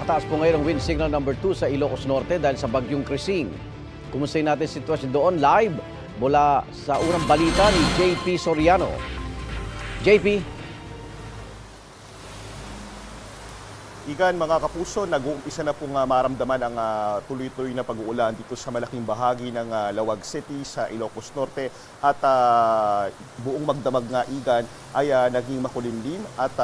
Mataas po ngayon ang wind signal number 2 sa Ilocos Norte dahil sa bagyong Krising. Kumustahin natin sitwasyon doon live mula sa unang balita ni JP Soriano. JP? Igan, mga kapuso, nag-uumpisa na pong maramdaman ang tuloy-tuloy na pag-uulan dito sa malaking bahagi ng Lawag City sa Ilocos Norte at buong magdamag nga, Igan, ay naging makulimlim at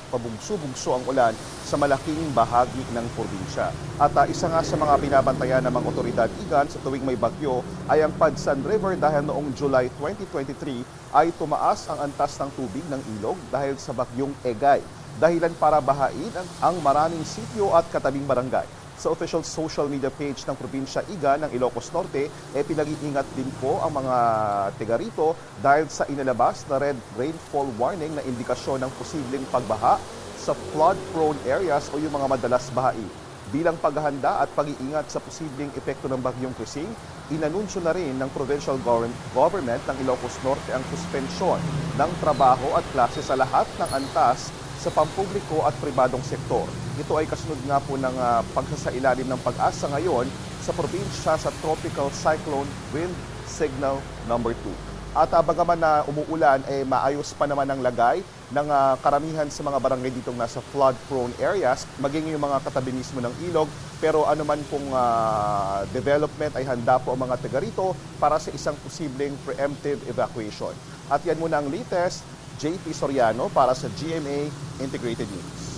pabugso-bugso ang ulan sa malaking bahagi ng probinsya. At isa nga sa mga binabantayan ng mga otoridad, Igan, sa tuwing may bagyo ay ang Padsan River dahil noong July 2023 ay tumaas ang antas ng tubig ng ilog dahil sa bagyong Egay. Dahilan para bahain ang maraming sitio at katabing barangay. Sa official social media page ng probinsya Igan ng Ilocos Norte, pinag-iingat din po ang mga tiga rito dahil sa inilabas na red rainfall warning na indikasyon ng posibleng pagbaha sa flood-prone areas o yung mga madalas bahain. Bilang paghahanda at pag-iingat sa posibleng epekto ng bagyong Krising, inanunsyo na rin ng provincial government ng Ilocos Norte ang suspensyon ng trabaho at klase sa lahat ng antas sa pampubliko at pribadong sektor. Ito ay kasunod nga po ng pagsasailalim ng pag-asa ngayon sa probinsya sa Tropical Cyclone Wind Signal number 2. At bagaman na umuulan, maayos pa naman ang lagay ng karamihan sa mga barangay ditong nasa flood-prone areas, maging yung mga katabi mismo ng ilog. Pero anuman pong development ay handa po ang mga taga rito para sa isang posibleng preemptive evacuation. At yan muna ang latest. JP Soriano para sa GMA Integrated News.